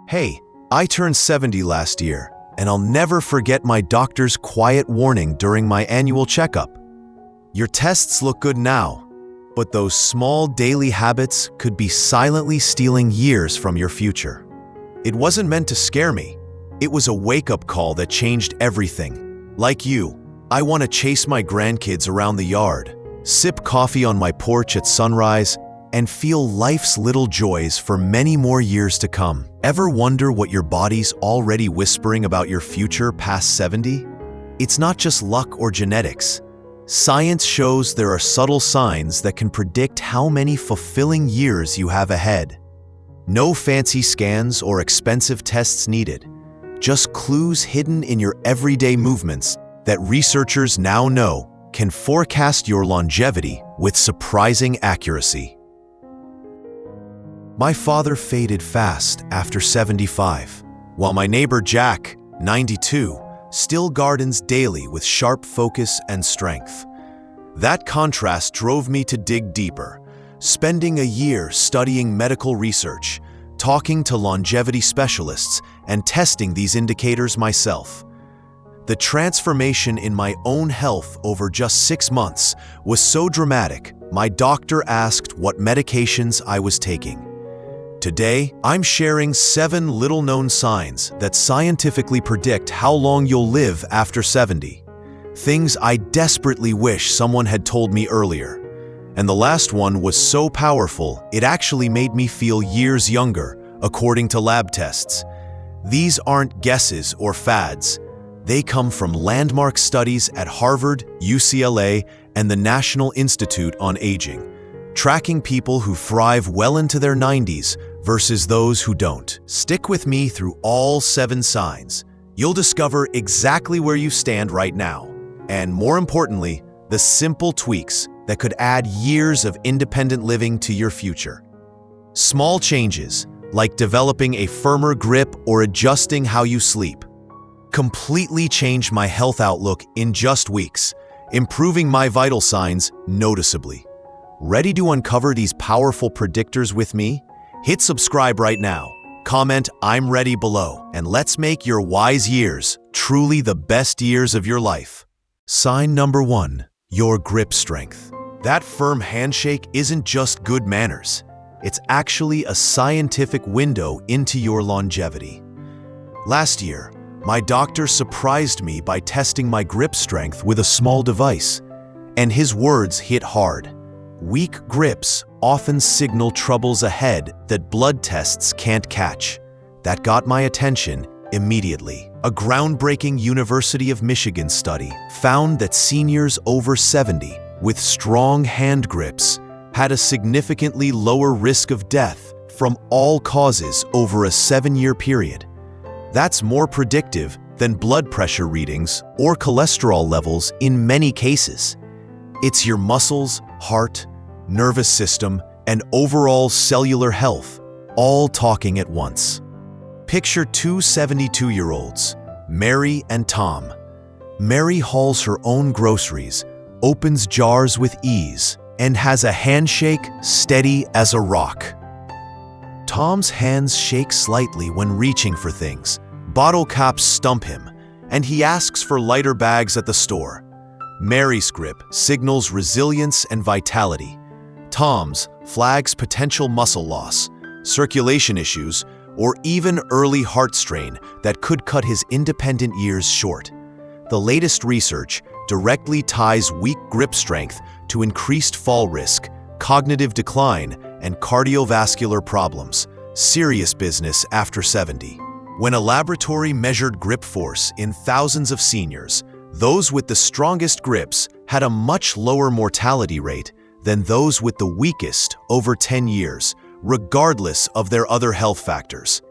Hey, I turned 70 last year, and I'll never forget my doctor's quiet warning during my annual checkup. Your tests look good now, but those small daily habits could be silently stealing years from your future. It wasn't meant to scare me. It was a wake-up call that changed everything. Like you, I want to chase my grandkids around the yard, sip coffee on my porch at sunrise, and feel life's little joys for many more years to come. Ever wonder what your body's already whispering about your future past 70? It's not just luck or genetics. Science shows there are subtle signs that can predict how many fulfilling years you have ahead. No fancy scans or expensive tests needed, just clues hidden in your everyday movements that researchers now know can forecast your longevity with surprising accuracy. My father faded fast after 75, while my neighbor Jack, 92, still gardens daily with sharp focus and strength. That contrast drove me to dig deeper, spending a year studying medical research, talking to longevity specialists, and testing these indicators myself. The transformation in my own health over just 6 months was so dramatic, my doctor asked what medications I was taking. Today, I'm sharing 7 little-known signs that scientifically predict how long you'll live after 70. Things I desperately wish someone had told me earlier. And the last one was so powerful, it actually made me feel years younger, according to lab tests. These aren't guesses or fads. They come from landmark studies at Harvard, UCLA, and the National Institute on Aging, tracking people who thrive well into their 90s versus those who don't. Stick with me through all 7 signs. You'll discover exactly where you stand right now, and more importantly, the simple tweaks that could add years of independent living to your future. Small changes, like developing a firmer grip or adjusting how you sleep, completely changed my health outlook in just weeks, improving my vital signs noticeably. Ready to uncover these powerful predictors with me? Hit subscribe right now, comment "I'm ready" below, and let's make your wise years truly the best years of your life. Sign number 1, your grip strength. That firm handshake isn't just good manners. It's actually a scientific window into your longevity. Last year, my doctor surprised me by testing my grip strength with a small device, and his words hit hard. Weak grips often signal troubles ahead that blood tests can't catch. That got my attention immediately. A groundbreaking University of Michigan study found that seniors over 70 with strong hand grips had a significantly lower risk of death from all causes over a 7-year period. That's more predictive than blood pressure readings or cholesterol levels in many cases. It's your muscles, heart, nervous system, and overall cellular health all talking at once. Picture 2 72-year-olds, Mary and Tom. Mary hauls her own groceries, opens jars with ease, and has a handshake steady as a rock. Tom's hands shake slightly when reaching for things. Bottle caps stump him, and he asks for lighter bags at the store. Mary's grip signals resilience and vitality. Tom's flags potential muscle loss, circulation issues, or even early heart strain that could cut his independent years short. The latest research directly ties weak grip strength to increased fall risk, cognitive decline, and cardiovascular problems. Serious business after 70. When a laboratory measured grip force in thousands of seniors, those with the strongest grips had a much lower mortality rate than those with the weakest over 10 years, regardless of their other health factors.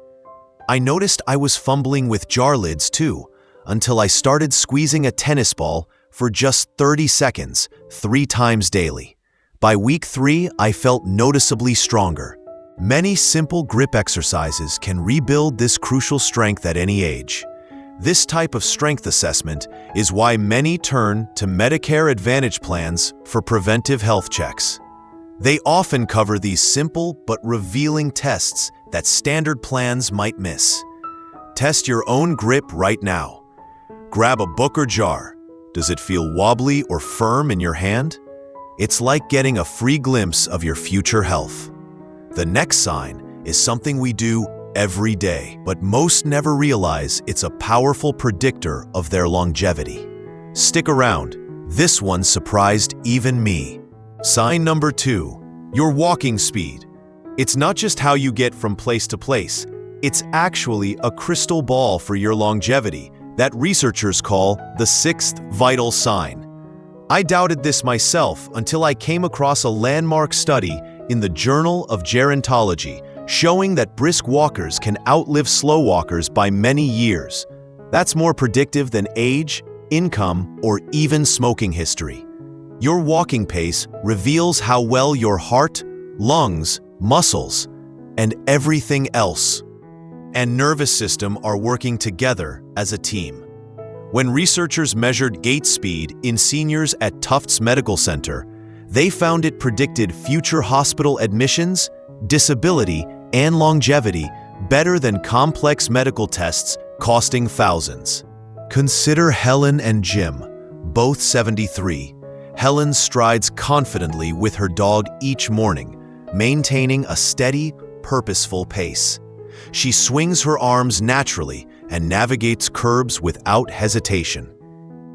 I noticed I was fumbling with jar lids too, until I started squeezing a tennis ball for just 30 seconds, 3 times daily. By week 3, I felt noticeably stronger. Many simple grip exercises can rebuild this crucial strength at any age. This type of strength assessment is why many turn to Medicare Advantage plans for preventive health checks. They often cover these simple but revealing tests that that standard plans might miss. Test your own grip right now. Grab a book or jar. Does it feel wobbly or firm in your hand? It's like getting a free glimpse of your future health. The next sign is something we do every day, but most never realize it's a powerful predictor of their longevity. Stick around. This one surprised even me. Sign number 2, your walking speed. It's not just how you get from place to place. It's actually a crystal ball for your longevity that researchers call the 6th vital sign. I doubted this myself until I came across a landmark study in the Journal of Gerontology showing that brisk walkers can outlive slow walkers by many years. That's more predictive than age, income, or even smoking history. Your walking pace reveals how well your heart, lungs, muscles, and everything else and nervous system are working together as a team. When researchers measured gait speed in seniors at Tufts Medical Center, they found it predicted future hospital admissions, disability, and longevity better than complex medical tests costing thousands. Consider Helen and Jim, both 73. Helen strides confidently with her dog each morning, maintaining a steady, purposeful pace. She swings her arms naturally and navigates curbs without hesitation.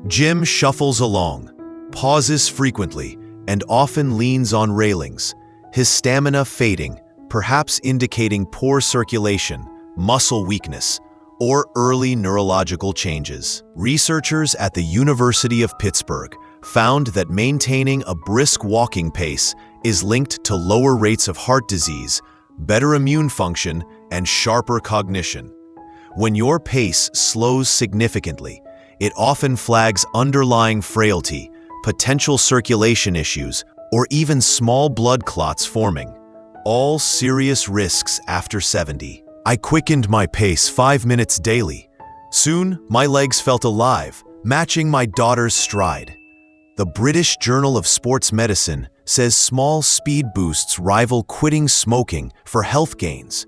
Jim shuffles along, pauses frequently, and often leans on railings, his stamina fading, perhaps indicating poor circulation, muscle weakness, or early neurological changes. Researchers at the University of Pittsburgh found that maintaining a brisk walking pace is linked to lower rates of heart disease, better immune function, and sharper cognition. When your pace slows significantly, it often flags underlying frailty, potential circulation issues, or even small blood clots forming. All serious risks after 70. I quickened my pace 5 minutes daily. Soon, my legs felt alive, matching my daughter's stride. The British Journal of Sports Medicine says small speed boosts rival quitting smoking for health gains.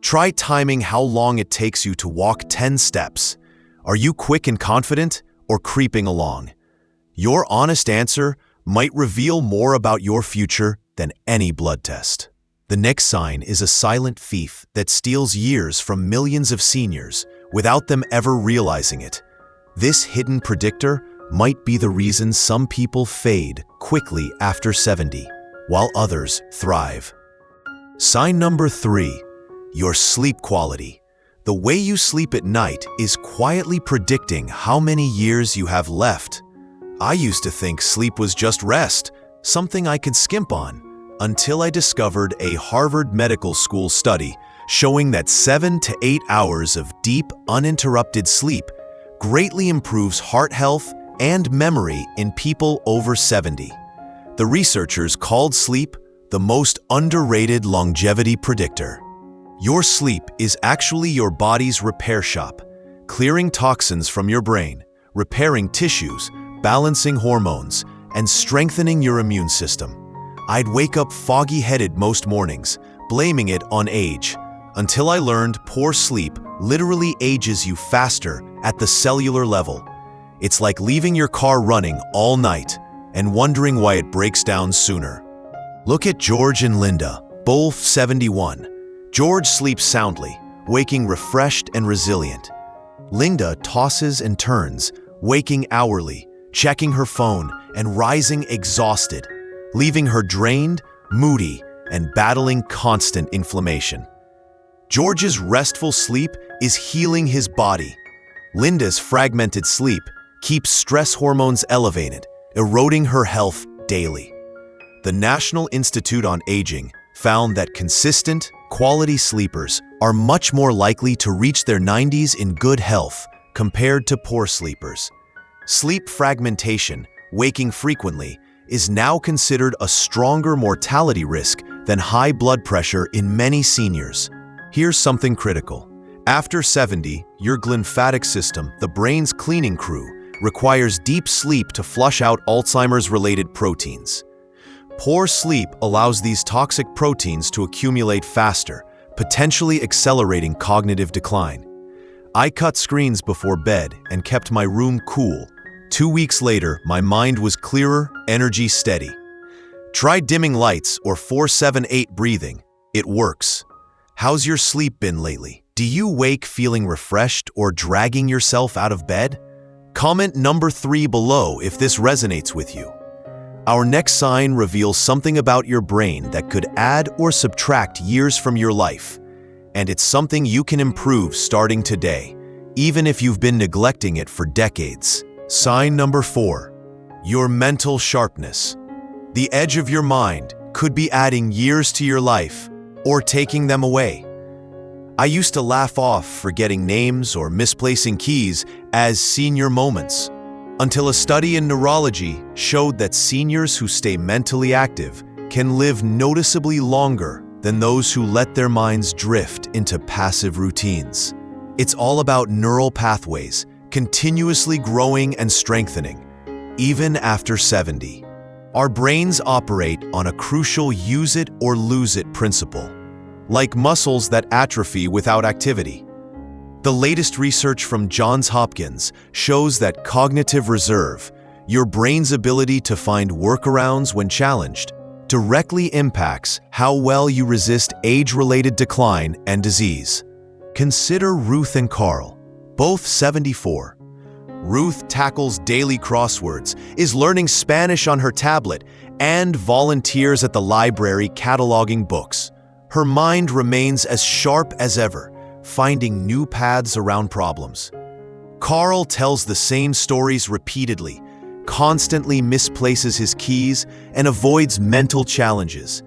Try timing how long it takes you to walk 10 steps. Are you quick and confident or creeping along? Your honest answer might reveal more about your future than any blood test. The next sign is a silent thief that steals years from millions of seniors without them ever realizing it. This hidden predictor might be the reason some people fade quickly after 70, while others thrive. Sign number 3, your sleep quality. The way you sleep at night is quietly predicting how many years you have left. I used to think sleep was just rest, something I could skimp on, until I discovered a Harvard Medical School study showing that 7 to 8 hours of deep, uninterrupted sleep greatly improves heart health and memory in people over 70. The researchers called sleep the most underrated longevity predictor. Your sleep is actually your body's repair shop, clearing toxins from your brain, repairing tissues, balancing hormones, and strengthening your immune system. I'd wake up foggy-headed most mornings, blaming it on age, until I learned poor sleep literally ages you faster at the cellular level. It's like leaving your car running all night and wondering why it breaks down sooner. Look at George and Linda, both 71. George sleeps soundly, waking refreshed and resilient. Linda tosses and turns, waking hourly, checking her phone, and rising exhausted, leaving her drained, moody, and battling constant inflammation. George's restful sleep is healing his body. Linda's fragmented sleep keeps stress hormones elevated, eroding her health daily. The National Institute on Aging found that consistent, quality sleepers are much more likely to reach their 90s in good health compared to poor sleepers. Sleep fragmentation, waking frequently, is now considered a stronger mortality risk than high blood pressure in many seniors. Here's something critical. After 70, your glymphatic system, the brain's cleaning crew, requires deep sleep to flush out Alzheimer's-related proteins. Poor sleep allows these toxic proteins to accumulate faster, potentially accelerating cognitive decline. I cut screens before bed and kept my room cool. 2 weeks later, my mind was clearer, energy steady. Try dimming lights or 4-7-8 breathing. It works. How's your sleep been lately? Do you wake feeling refreshed or dragging yourself out of bed? Comment number 3 below if this resonates with you. Our next sign reveals something about your brain that could add or subtract years from your life. And it's something you can improve starting today, even if you've been neglecting it for decades. Sign number 4, your mental sharpness. The edge of your mind could be adding years to your life or taking them away. I used to laugh off forgetting names or misplacing keys as senior moments, until a study in neurology showed that seniors who stay mentally active can live noticeably longer than those who let their minds drift into passive routines. It's all about neural pathways continuously growing and strengthening, even after 70. Our brains operate on a crucial use it or lose it principle, like muscles that atrophy without activity. The latest research from Johns Hopkins shows that cognitive reserve, your brain's ability to find workarounds when challenged, directly impacts how well you resist age-related decline and disease. Consider Ruth and Carl, both 74. Ruth tackles daily crosswords, is learning Spanish on her tablet, and volunteers at the library cataloging books. Her mind remains as sharp as ever, finding new paths around problems. Carl tells the same stories repeatedly, constantly misplaces his keys, and avoids mental challenges.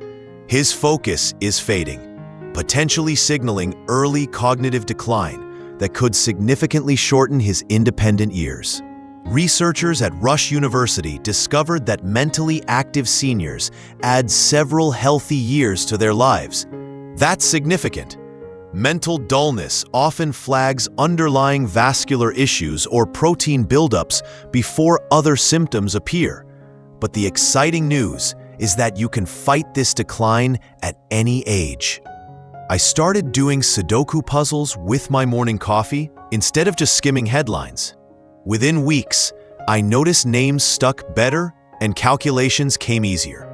His focus is fading, potentially signaling early cognitive decline that could significantly shorten his independent years. Researchers at Rush University discovered that mentally active seniors add several healthy years to their lives. That's significant. Mental dullness often flags underlying vascular issues or protein buildups before other symptoms appear. But the exciting news is that you can fight this decline at any age. I started doing Sudoku puzzles with my morning coffee instead of just skimming headlines. Within weeks, I noticed names stuck better and calculations came easier.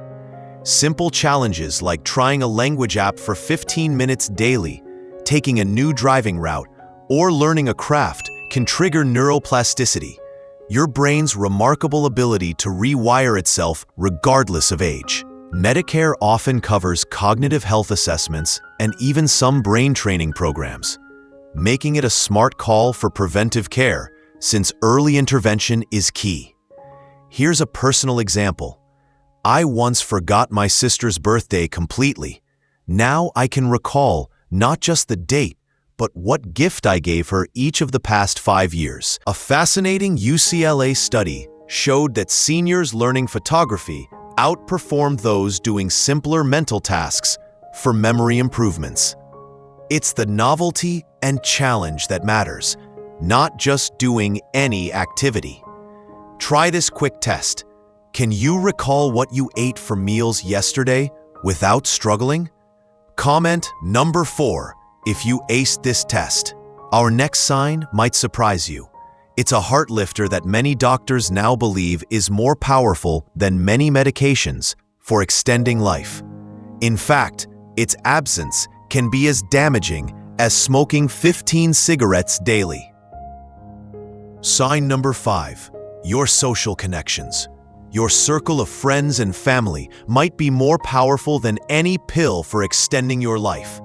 Simple challenges like trying a language app for 15 minutes daily, taking a new driving route, or learning a craft can trigger neuroplasticity, your brain's remarkable ability to rewire itself regardless of age. Medicare often covers cognitive health assessments and even some brain training programs, making it a smart call for preventive care since early intervention is key. Here's a personal example. I once forgot my sister's birthday completely. Now I can recall not just the date, but what gift I gave her each of the past 5 years. A fascinating UCLA study showed that seniors learning photography outperformed those doing simpler mental tasks for memory improvements. It's the novelty and challenge that matters, not just doing any activity. Try this quick test. Can you recall what you ate for meals yesterday without struggling? Comment number 4 if you aced this test. Our next sign might surprise you. It's a heart lifter that many doctors now believe is more powerful than many medications for extending life. In fact, its absence can be as damaging as smoking 15 cigarettes daily. Sign number 5, your social connections. Your circle of friends and family might be more powerful than any pill for extending your life.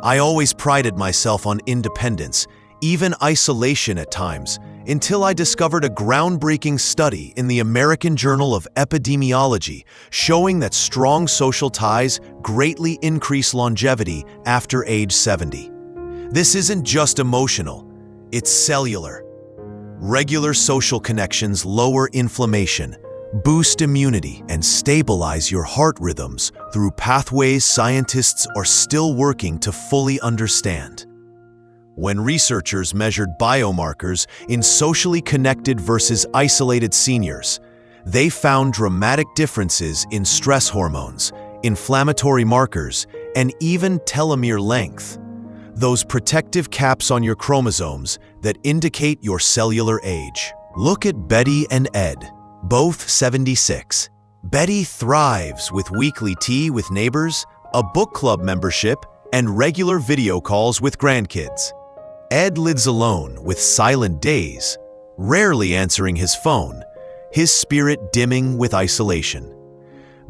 I always prided myself on independence, even isolation at times, until I discovered a groundbreaking study in the American Journal of Epidemiology showing that strong social ties greatly increase longevity after age 70. This isn't just emotional, it's cellular. Regular social connections lower inflammation, boost immunity, and stabilize your heart rhythms through pathways scientists are still working to fully understand. When researchers measured biomarkers in socially connected versus isolated seniors, they found dramatic differences in stress hormones, inflammatory markers, and even telomere length. Those protective caps on your chromosomes that indicate your cellular age. Look at Betty and Ed, both 76. Betty thrives with weekly tea with neighbors, a book club membership, and regular video calls with grandkids. Ed lives alone with silent days, rarely answering his phone, his spirit dimming with isolation.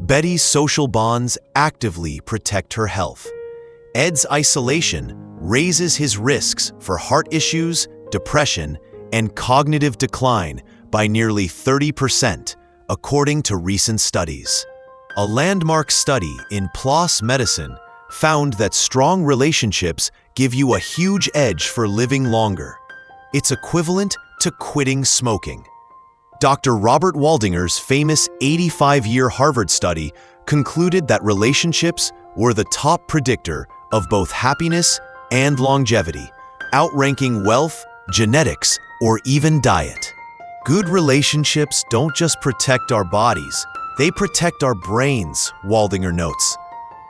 Betty's social bonds actively protect her health. Ed's isolation raises his risks for heart issues, depression, and cognitive decline by nearly 30%, according to recent studies. A landmark study in PLOS Medicine found that strong relationships give you a huge edge for living longer. It's equivalent to quitting smoking. Dr. Robert Waldinger's famous 85-year Harvard study concluded that relationships were the top predictor of both happiness and longevity, outranking wealth, genetics, or even diet. Good relationships don't just protect our bodies, they protect our brains, Waldinger notes.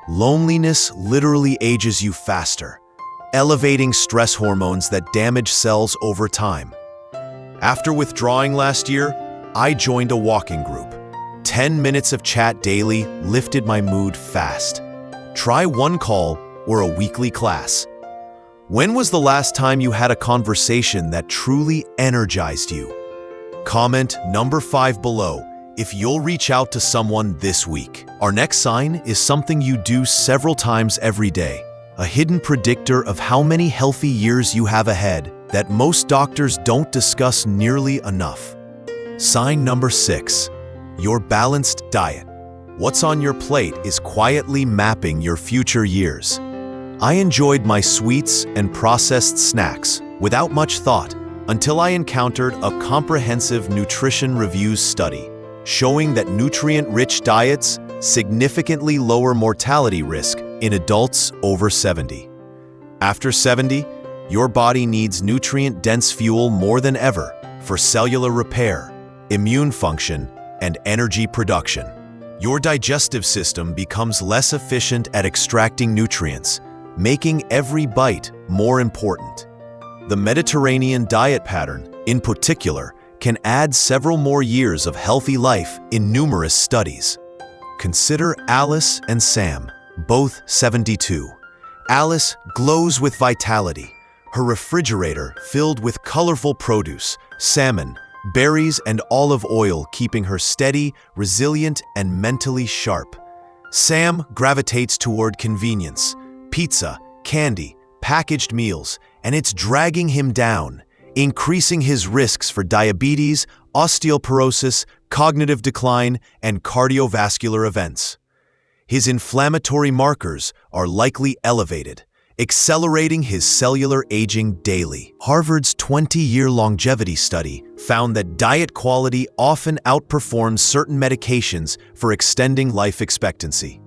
Loneliness literally ages you faster, elevating stress hormones that damage cells over time. After withdrawing last year, I joined a walking group. 10 minutes of chat daily lifted my mood fast. Try one call or a weekly class. When was the last time you had a conversation that truly energized you? Comment number 5 below if you'll reach out to someone this week. Our next sign is something you do several times every day, a hidden predictor of how many healthy years you have ahead that most doctors don't discuss nearly enough. Sign number 6, your balanced diet. What's on your plate is quietly mapping your future years. I enjoyed my sweets and processed snacks without much thought until I encountered a comprehensive nutrition reviews study showing that nutrient-rich diets significantly lower mortality risk in adults over 70. After 70, your body needs nutrient-dense fuel more than ever for cellular repair, immune function, and energy production. Your digestive system becomes less efficient at extracting nutrients, making every bite more important. The Mediterranean diet pattern, in particular, can add several more years of healthy life in numerous studies. Consider Alice and Sam, both 72. Alice glows with vitality, her refrigerator filled with colorful produce, salmon, berries, and olive oil keeping her steady, resilient, and mentally sharp. Sam gravitates toward convenience, pizza, candy, packaged meals, and it's dragging him down, increasing his risks for diabetes, osteoporosis, cognitive decline, and cardiovascular events. His inflammatory markers are likely elevated, accelerating his cellular aging daily. Harvard's 20-year longevity study found that diet quality often outperforms certain medications for extending life expectancy.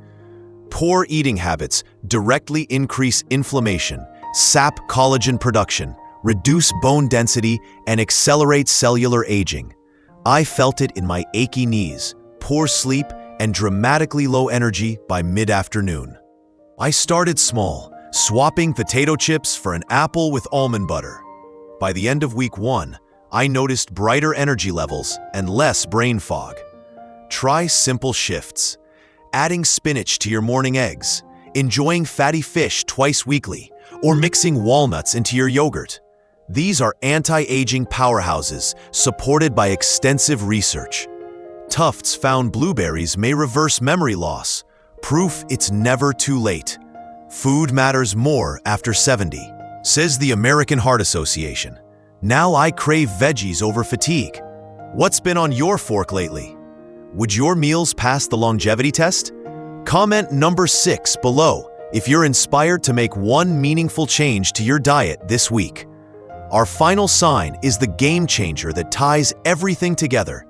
Poor eating habits directly increase inflammation, sap collagen production, reduce bone density, and accelerate cellular aging. I felt it in my achy knees, poor sleep, and dramatically low energy by mid-afternoon. I started small, swapping potato chips for an apple with almond butter. By the end of week 1, I noticed brighter energy levels and less brain fog. Try simple shifts. Adding spinach to your morning eggs, enjoying fatty fish twice weekly, or mixing walnuts into your yogurt. These are anti-aging powerhouses supported by extensive research. Tufts found blueberries may reverse memory loss, proof it's never too late. Food matters more after 70, says the American Heart Association. Now I crave veggies over fatigue. What's been on your fork lately? Would your meals pass the longevity test? Comment number 6 below if you're inspired to make one meaningful change to your diet this week. Our final sign is the game changer that ties everything together.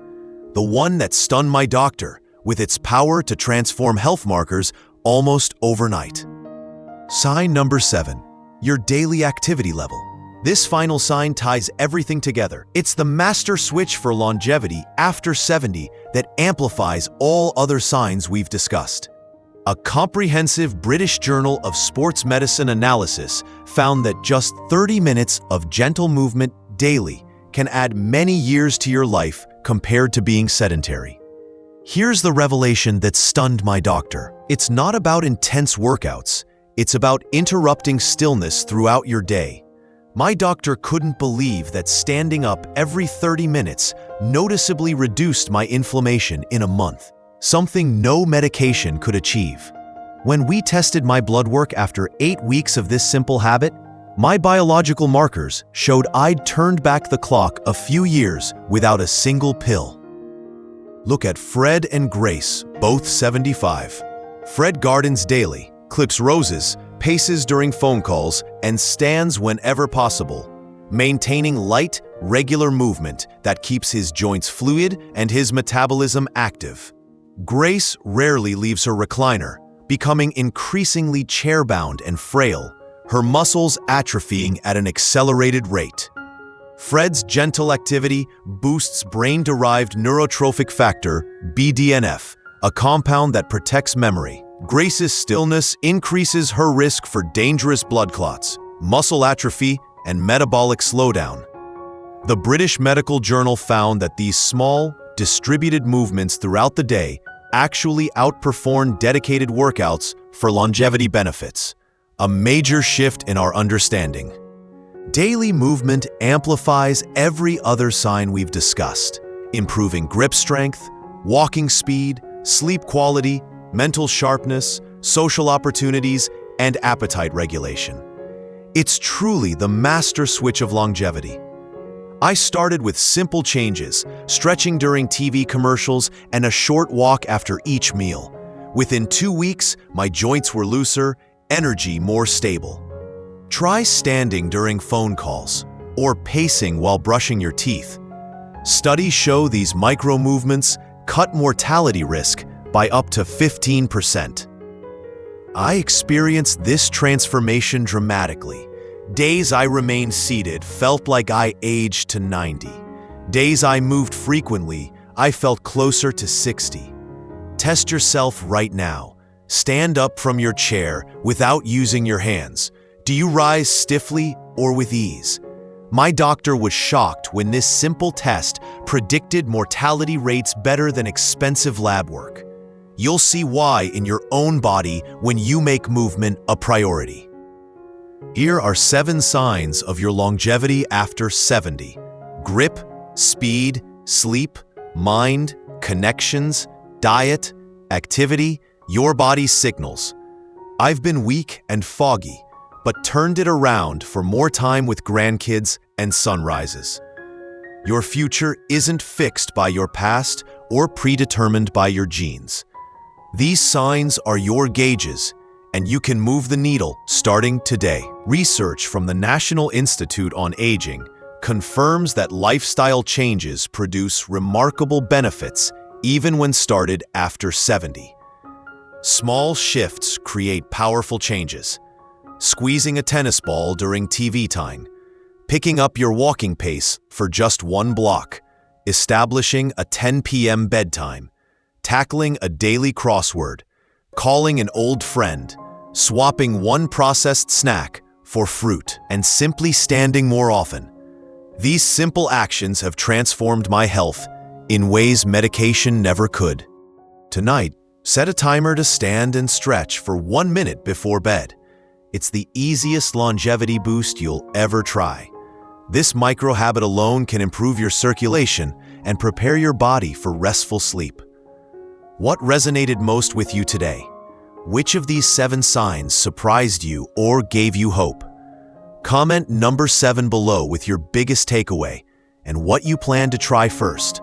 The one that stunned my doctor with its power to transform health markers almost overnight. Sign number 7, your daily activity level. This final sign ties everything together. It's the master switch for longevity after 70 that amplifies all other signs we've discussed. A comprehensive British Journal of Sports Medicine analysis found that just 30 minutes of gentle movement daily can add many years to your life compared to being sedentary. Here's the revelation that stunned my doctor. It's not about intense workouts. It's about interrupting stillness throughout your day. My doctor couldn't believe that standing up every 30 minutes noticeably reduced my inflammation in a month, something no medication could achieve. When we tested my blood work after 8 weeks of this simple habit, my biological markers showed I'd turned back the clock a few years without a single pill. Look at Fred and Grace, both 75. Fred gardens daily, clips roses, paces during phone calls, and stands whenever possible, maintaining light, regular movement that keeps his joints fluid and his metabolism active. Grace rarely leaves her recliner, becoming increasingly chair-bound and frail, her muscles atrophying at an accelerated rate. Fred's gentle activity boosts brain-derived neurotrophic factor, BDNF, a compound that protects memory. Grace's stillness increases her risk for dangerous blood clots, muscle atrophy, and metabolic slowdown. The British Medical Journal found that these small, distributed movements throughout the day actually outperform dedicated workouts for longevity benefits, a major shift in our understanding. Daily movement amplifies every other sign we've discussed, improving grip strength, walking speed, sleep quality, mental sharpness, social opportunities, and appetite regulation. It's truly the master switch of longevity. I started with simple changes, stretching during TV commercials and a short walk after each meal. Within 2 weeks, my joints were looser, energy more stable. Try standing during phone calls or pacing while brushing your teeth. Studies show these micro movements cut mortality risk by up to 15%. I experienced this transformation dramatically. Days I remained seated felt like I aged to 90. Days I moved frequently, I felt closer to 60. Test yourself right now. Stand up from your chair without using your hands. Do you rise stiffly or with ease? My doctor was shocked when this simple test predicted mortality rates better than expensive lab work. You'll see why in your own body when you make movement a priority. Here are 7 signs of your longevity after 70. Grip, speed, sleep, mind, connections, diet, activity, your body's signals. I've been weak and foggy, but turned it around for more time with grandkids and sunrises. Your future isn't fixed by your past or predetermined by your genes. These signs are your gauges, and you can move the needle starting today. Research from the National Institute on Aging confirms that lifestyle changes produce remarkable benefits even when started after 70. Small shifts create powerful changes. Squeezing a tennis ball during TV time, picking up your walking pace for just 1 block, establishing a 10 p.m. bedtime, tackling a daily crossword, calling an old friend, swapping one processed snack for fruit, and simply standing more often. These simple actions have transformed my health in ways medication never could. Tonight, set a timer to stand and stretch for 1 minute before bed. It's the easiest longevity boost you'll ever try. This micro habit alone can improve your circulation and prepare your body for restful sleep. What resonated most with you today? Which of these 7 signs surprised you or gave you hope? Comment number 7 below with your biggest takeaway and what you plan to try first.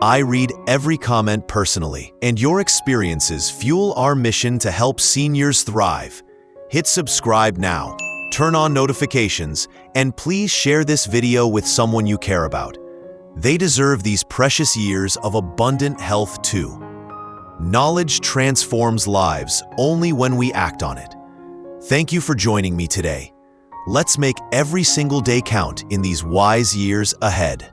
I read every comment personally, and your experiences fuel our mission to help seniors thrive. Hit subscribe now, turn on notifications, and please share this video with someone you care about. They deserve these precious years of abundant health too. Knowledge transforms lives only when we act on it. Thank you for joining me today. Let's make every single day count in these wise years ahead.